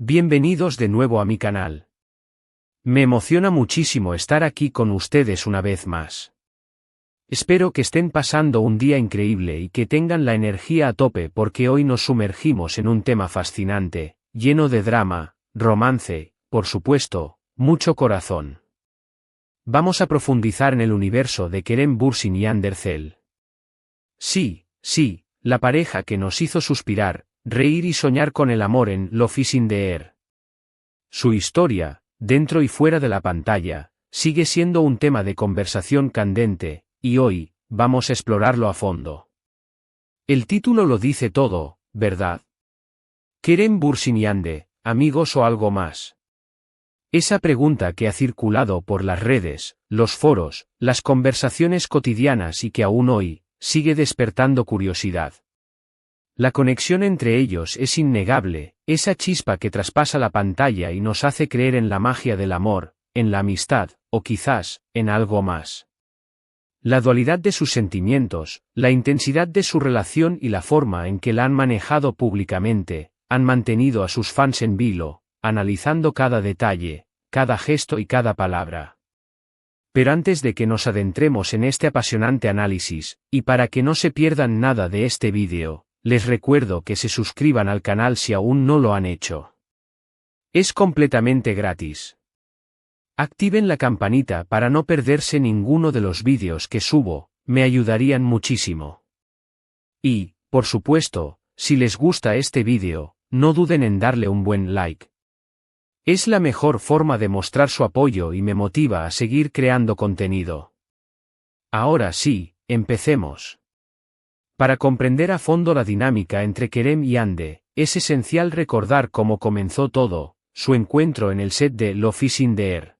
Bienvenidos de nuevo a mi canal. Me emociona muchísimo estar aquí con ustedes una vez más. Espero que estén pasando un día increíble y que tengan la energía a tope porque hoy nos sumergimos en un tema fascinante, lleno de drama, romance, por supuesto, mucho corazón. Vamos a profundizar en el universo de Kerem Bürsin y Hande Erçel. Sí, la pareja que nos hizo suspirar, reír y soñar con el amor en Love is in the Air. Su historia, dentro y fuera de la pantalla, sigue siendo un tema de conversación candente, y hoy, vamos a explorarlo a fondo. El título lo dice todo, ¿verdad? ¿Kerem Bürsin y Hande, amigos o algo más? Esa pregunta que ha circulado por las redes, los foros, las conversaciones cotidianas y que aún hoy, sigue despertando curiosidad. La conexión entre ellos es innegable, esa chispa que traspasa la pantalla y nos hace creer en la magia del amor, en la amistad, o quizás, en algo más. La dualidad de sus sentimientos, la intensidad de su relación y la forma en que la han manejado públicamente, han mantenido a sus fans en vilo, analizando cada detalle, cada gesto y cada palabra. Pero antes de que nos adentremos en este apasionante análisis, y para que no se pierdan nada de este vídeo, les recuerdo que se suscriban al canal si aún no lo han hecho. Es completamente gratis. Activen la campanita para no perderse ninguno de los vídeos que subo, me ayudarían muchísimo. Y, por supuesto, si les gusta este vídeo, no duden en darle un buen like. Es la mejor forma de mostrar su apoyo y me motiva a seguir creando contenido. Ahora sí, empecemos. Para comprender a fondo la dinámica entre Kerem y Hande, es esencial recordar cómo comenzó todo, su encuentro en el set de Love is in the Air.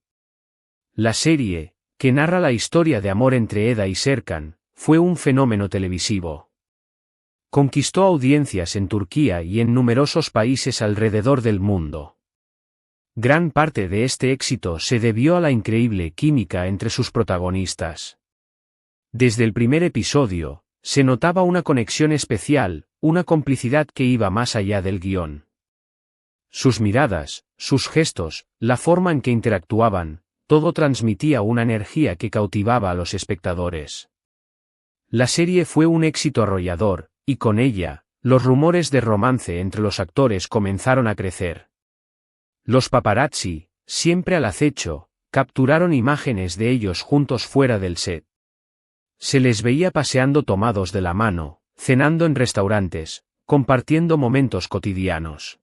La serie, que narra la historia de amor entre Eda y Serkan, fue un fenómeno televisivo. Conquistó audiencias en Turquía y en numerosos países alrededor del mundo. Gran parte de este éxito se debió a la increíble química entre sus protagonistas. Desde el primer episodio, se notaba una conexión especial, una complicidad que iba más allá del guión. Sus miradas, sus gestos, la forma en que interactuaban, todo transmitía una energía que cautivaba a los espectadores. La serie fue un éxito arrollador, y con ella, los rumores de romance entre los actores comenzaron a crecer. Los paparazzi, siempre al acecho, capturaron imágenes de ellos juntos fuera del set. Se les veía paseando tomados de la mano, cenando en restaurantes, compartiendo momentos cotidianos.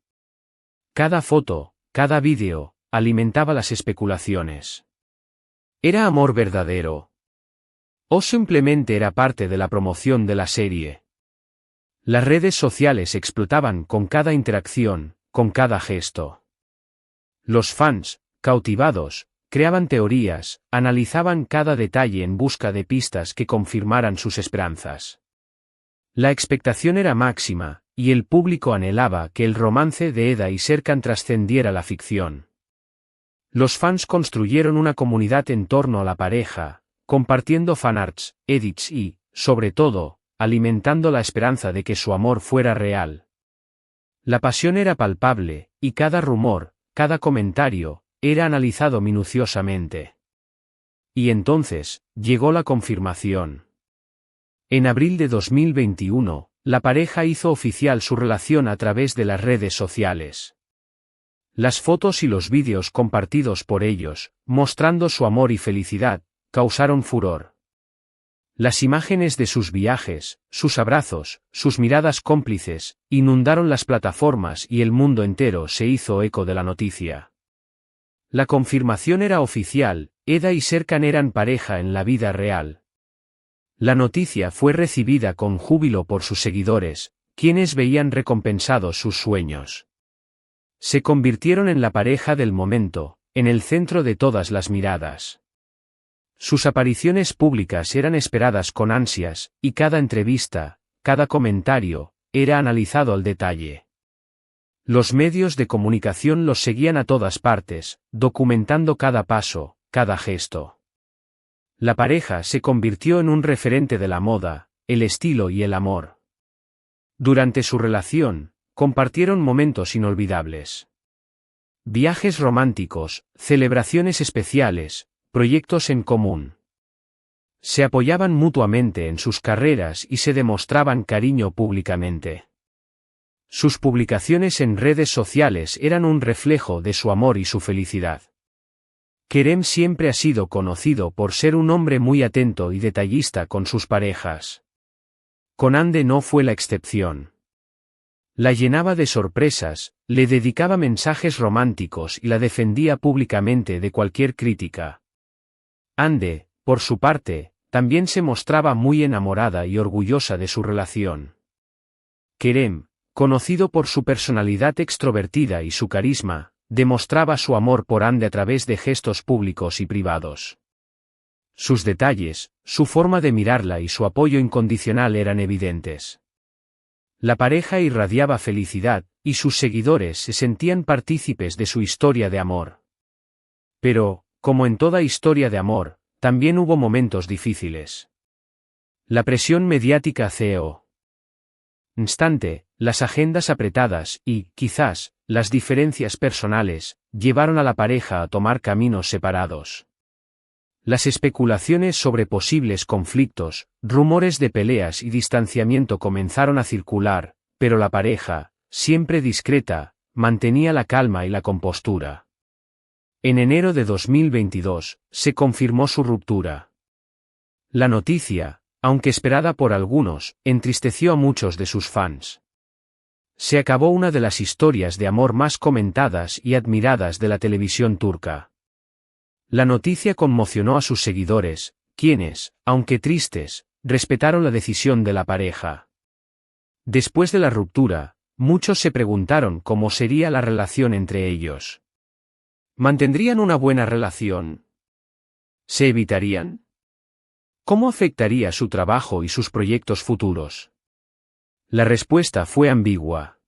Cada foto, cada vídeo, alimentaba las especulaciones. ¿Era amor verdadero? ¿O simplemente era parte de la promoción de la serie? Las redes sociales explotaban con cada interacción, con cada gesto. Los fans, cautivados, creaban teorías, analizaban cada detalle en busca de pistas que confirmaran sus esperanzas. La expectación era máxima, y el público anhelaba que el romance de Eda y Serkan trascendiera la ficción. Los fans construyeron una comunidad en torno a la pareja, compartiendo fanarts, edits y, sobre todo, alimentando la esperanza de que su amor fuera real. La pasión era palpable, y cada rumor, cada comentario, era analizado minuciosamente. Y entonces, llegó la confirmación. En abril de 2021, la pareja hizo oficial su relación a través de las redes sociales. Las fotos y los vídeos compartidos por ellos, mostrando su amor y felicidad, causaron furor. Las imágenes de sus viajes, sus abrazos, sus miradas cómplices, inundaron las plataformas y el mundo entero se hizo eco de la noticia. La confirmación era oficial, Eda y Serkan eran pareja en la vida real. La noticia fue recibida con júbilo por sus seguidores, quienes veían recompensados sus sueños. Se convirtieron en la pareja del momento, en el centro de todas las miradas. Sus apariciones públicas eran esperadas con ansias, y cada entrevista, cada comentario, era analizado al detalle. Los medios de comunicación los seguían a todas partes, documentando cada paso, cada gesto. La pareja se convirtió en un referente de la moda, el estilo y el amor. Durante su relación, compartieron momentos inolvidables. viajes románticos, celebraciones especiales, proyectos en común. Se apoyaban mutuamente en sus carreras y se demostraban cariño públicamente. Sus publicaciones en redes sociales eran un reflejo de su amor y su felicidad. Kerem siempre ha sido conocido por ser un hombre muy atento y detallista con sus parejas. Con Hande no fue la excepción. La llenaba de sorpresas, le dedicaba mensajes románticos y la defendía públicamente de cualquier crítica. Hande, por su parte, también se mostraba muy enamorada y orgullosa de su relación. Kerem, conocido por su personalidad extrovertida y su carisma, demostraba su amor por Hande a través de gestos públicos y privados. Sus detalles, su forma de mirarla y su apoyo incondicional eran evidentes. La pareja irradiaba felicidad, y sus seguidores se sentían partícipes de su historia de amor. Pero, como en toda historia de amor, también hubo momentos difíciles. La presión mediática CEO. Instante, las agendas apretadas y, quizás, las diferencias personales, llevaron a la pareja a tomar caminos separados. Las especulaciones sobre posibles conflictos, rumores de peleas y distanciamiento comenzaron a circular, pero la pareja, siempre discreta, mantenía la calma y la compostura. En enero de 2022, se confirmó su ruptura. La noticia, aunque esperada por algunos, entristeció a muchos de sus fans. Se acabó una de las historias de amor más comentadas y admiradas de la televisión turca. La noticia conmocionó a sus seguidores, quienes, aunque tristes, respetaron la decisión de la pareja. Después de la ruptura, muchos se preguntaron cómo sería la relación entre ellos. ¿Mantendrían una buena relación? ¿Se evitarían? ¿Cómo afectaría su trabajo y sus proyectos futuros? La respuesta fue ambigua.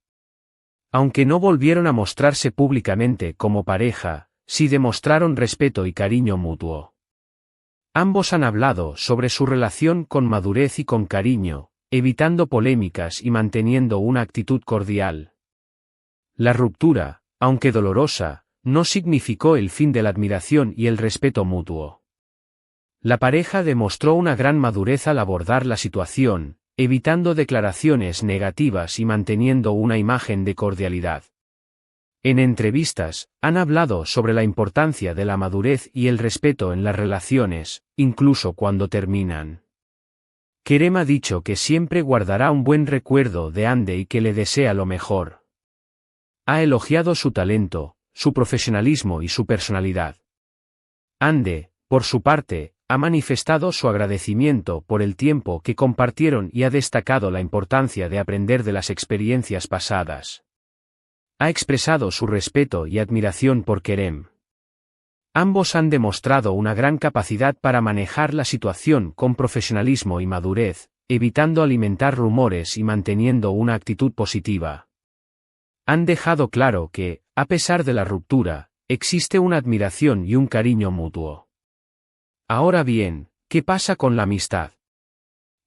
Aunque no volvieron a mostrarse públicamente como pareja, sí demostraron respeto y cariño mutuo. Ambos han hablado sobre su relación con madurez y con cariño, evitando polémicas y manteniendo una actitud cordial. La ruptura, aunque dolorosa, no significó el fin de la admiración y el respeto mutuo. La pareja demostró una gran madurez al abordar la situación, evitando declaraciones negativas y manteniendo una imagen de cordialidad. En entrevistas, han hablado sobre la importancia de la madurez y el respeto en las relaciones, incluso cuando terminan. Kerem ha dicho que siempre guardará un buen recuerdo de Hande y que le desea lo mejor. Ha elogiado su talento, su profesionalismo y su personalidad. Hande, por su parte, ha manifestado su agradecimiento por el tiempo que compartieron y ha destacado la importancia de aprender de las experiencias pasadas. Ha expresado su respeto y admiración por Kerem. Ambos han demostrado una gran capacidad para manejar la situación con profesionalismo y madurez, evitando alimentar rumores y manteniendo una actitud positiva. Han dejado claro que, a pesar de la ruptura, existe una admiración y un cariño mutuo. Ahora bien, ¿qué pasa con la amistad?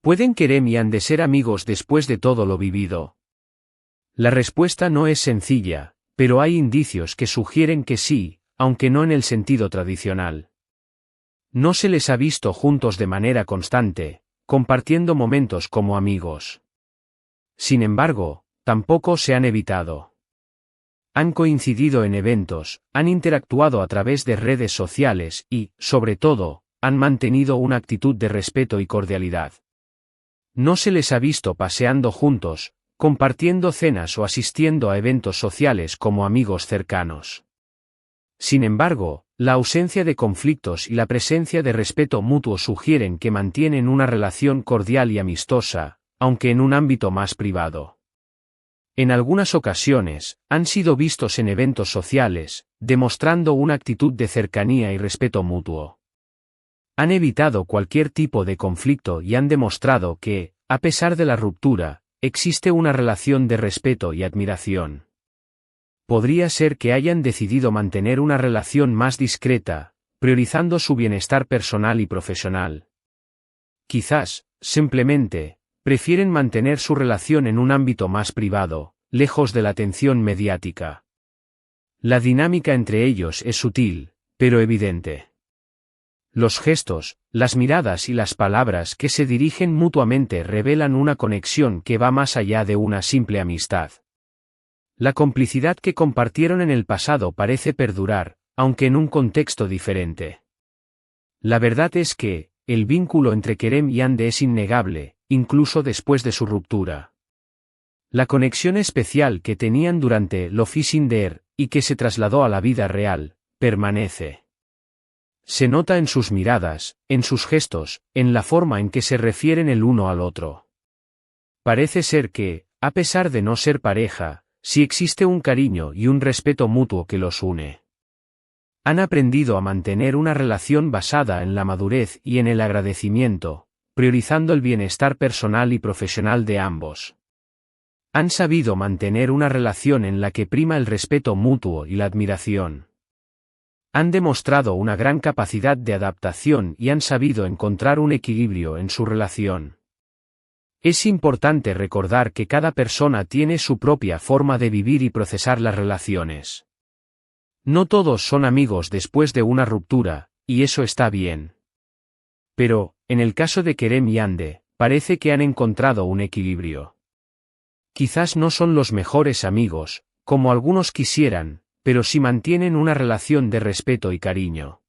¿Pueden Kerem y Hande ser amigos después de todo lo vivido? La respuesta no es sencilla, pero hay indicios que sugieren que sí, aunque no en el sentido tradicional. No se les ha visto juntos de manera constante, compartiendo momentos como amigos. Sin embargo, tampoco se han evitado. Han coincidido en eventos, han interactuado a través de redes sociales y, sobre todo, han mantenido una actitud de respeto y cordialidad. No se les ha visto paseando juntos, compartiendo cenas o asistiendo a eventos sociales como amigos cercanos. Sin embargo, la ausencia de conflictos y la presencia de respeto mutuo sugieren que mantienen una relación cordial y amistosa, aunque en un ámbito más privado. En algunas ocasiones, han sido vistos en eventos sociales, demostrando una actitud de cercanía y respeto mutuo. Han evitado cualquier tipo de conflicto y han demostrado que, a pesar de la ruptura, existe una relación de respeto y admiración. Podría ser que hayan decidido mantener una relación más discreta, priorizando su bienestar personal y profesional. Quizás, simplemente, prefieren mantener su relación en un ámbito más privado, lejos de la atención mediática. La dinámica entre ellos es sutil, pero evidente. Los gestos, las miradas y las palabras que se dirigen mutuamente revelan una conexión que va más allá de una simple amistad. La complicidad que compartieron en el pasado parece perdurar, aunque en un contexto diferente. La verdad es que, el vínculo entre Kerem y Hande es innegable, incluso después de su ruptura. La conexión especial que tenían durante Love is in the Air, y que se trasladó a la vida real, permanece. Se nota en sus miradas, en sus gestos, en la forma en que se refieren el uno al otro. Parece ser que, a pesar de no ser pareja, sí existe un cariño y un respeto mutuo que los une. Han aprendido a mantener una relación basada en la madurez y en el agradecimiento, priorizando el bienestar personal y profesional de ambos. Han sabido mantener una relación en la que prima el respeto mutuo y la admiración. Han demostrado una gran capacidad de adaptación y han sabido encontrar un equilibrio en su relación. Es importante recordar que cada persona tiene su propia forma de vivir y procesar las relaciones. No todos son amigos después de una ruptura, y eso está bien. Pero, en el caso de Kerem y Hande, parece que han encontrado un equilibrio. Quizás no son los mejores amigos, como algunos quisieran, pero sí mantienen una relación de respeto y cariño.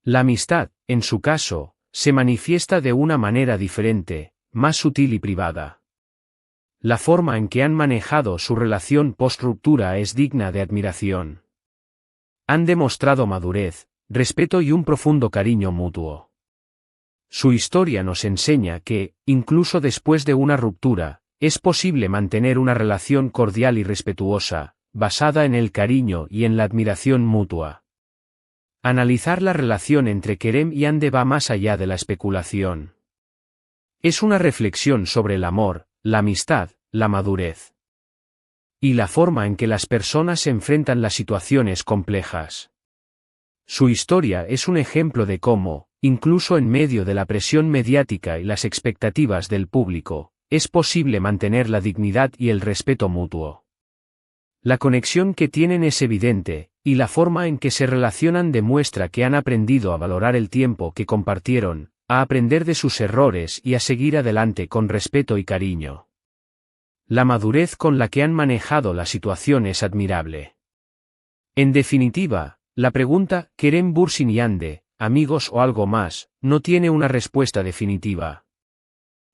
La amistad, en su caso, se manifiesta de una manera diferente, más sutil y privada. La forma en que han manejado su relación post-ruptura es digna de admiración. Han demostrado madurez, respeto y un profundo cariño mutuo. Su historia nos enseña que, incluso después de una ruptura, es posible mantener una relación cordial y respetuosa, basada en el cariño y en la admiración mutua. Analizar la relación entre Kerem y Hande va más allá de la especulación. Es una reflexión sobre el amor, la amistad, la madurez. Y la forma en que las personas enfrentan las situaciones complejas. Su historia es un ejemplo de cómo, incluso en medio de la presión mediática y las expectativas del público, es posible mantener la dignidad y el respeto mutuo. La conexión que tienen es evidente, y la forma en que se relacionan demuestra que han aprendido a valorar el tiempo que compartieron, a aprender de sus errores y a seguir adelante con respeto y cariño. La madurez con la que han manejado la situación es admirable. En definitiva, la pregunta, ¿Kerem Bürsin y Hande, amigos o algo más?, no tiene una respuesta definitiva.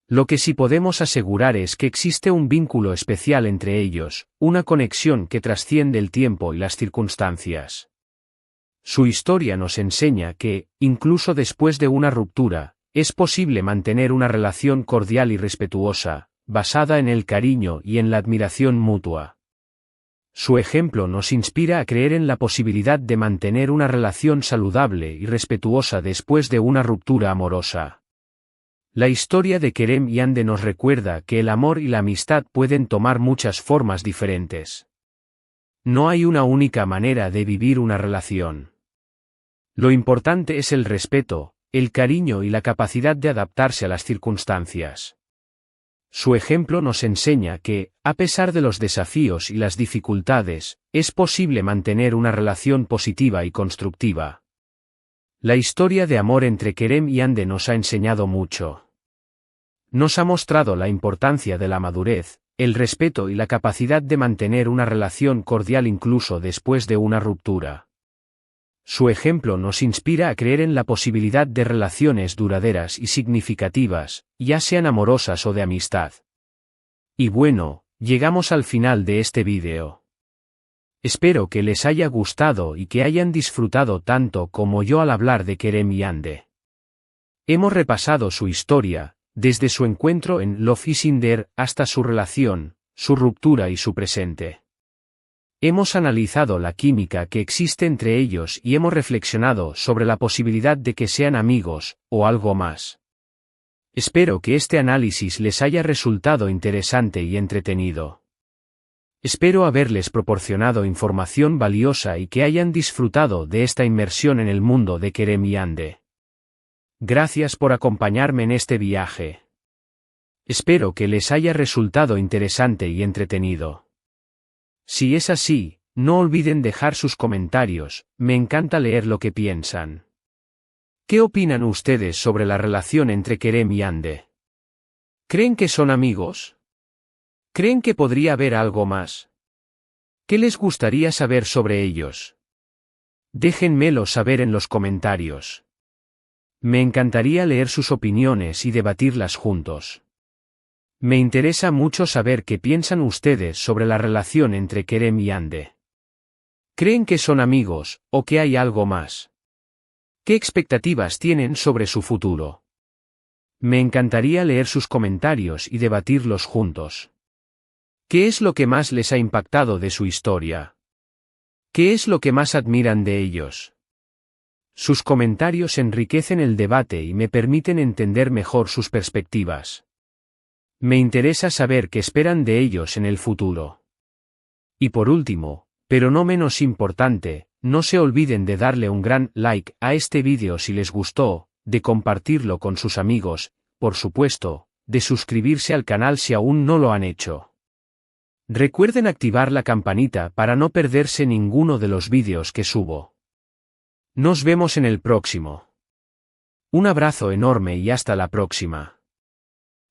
Lo que sí podemos asegurar es que existe un vínculo especial entre ellos, una conexión que trasciende el tiempo y las circunstancias. Su historia nos enseña que, incluso después de una ruptura, es posible mantener una relación cordial y respetuosa, basada en el cariño y en la admiración mutua. Su ejemplo nos inspira a creer en la posibilidad de mantener una relación saludable y respetuosa después de una ruptura amorosa. La historia de Kerem y Hande nos recuerda que el amor y la amistad pueden tomar muchas formas diferentes. No hay una única manera de vivir una relación. Lo importante es el respeto, el cariño y la capacidad de adaptarse a las circunstancias. Su ejemplo nos enseña que, a pesar de los desafíos y las dificultades, es posible mantener una relación positiva y constructiva. La historia de amor entre Kerem y Hande nos ha enseñado mucho. Nos ha mostrado la importancia de la madurez, el respeto y la capacidad de mantener una relación cordial incluso después de una ruptura. Su ejemplo nos inspira a creer en la posibilidad de relaciones duraderas y significativas, ya sean amorosas o de amistad. Y bueno, llegamos al final de este vídeo. Espero que les haya gustado y que hayan disfrutado tanto como yo al hablar de Kerem y Hande. Hemos repasado su historia, desde su encuentro en Love is in the Air hasta su relación, su ruptura y su presente. Hemos analizado la química que existe entre ellos y hemos reflexionado sobre la posibilidad de que sean amigos, o algo más. Espero que este análisis les haya resultado interesante y entretenido. Espero haberles proporcionado información valiosa y que hayan disfrutado de esta inmersión en el mundo de Kerem y Hande. Gracias por acompañarme en este viaje. Espero que les haya resultado interesante y entretenido. Si es así, no olviden dejar sus comentarios, me encanta leer lo que piensan. ¿Qué opinan ustedes sobre la relación entre Kerem y Hande? ¿Creen que son amigos? ¿Creen que podría haber algo más? ¿Qué les gustaría saber sobre ellos? Déjenmelo saber en los comentarios. Me encantaría leer sus opiniones y debatirlas juntos. Me interesa mucho saber qué piensan ustedes sobre la relación entre Kerem y Hande. ¿Creen que son amigos, o que hay algo más? ¿Qué expectativas tienen sobre su futuro? Me encantaría leer sus comentarios y debatirlos juntos. ¿Qué es lo que más les ha impactado de su historia? ¿Qué es lo que más admiran de ellos? Sus comentarios enriquecen el debate y me permiten entender mejor sus perspectivas. Me interesa saber qué esperan de ellos en el futuro. Y por último, pero no menos importante, no se olviden de darle un gran like a este vídeo si les gustó, de compartirlo con sus amigos, por supuesto, de suscribirse al canal si aún no lo han hecho. Recuerden activar la campanita para no perderse ninguno de los vídeos que subo. Nos vemos en el próximo. Un abrazo enorme y hasta la próxima.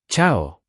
Chao.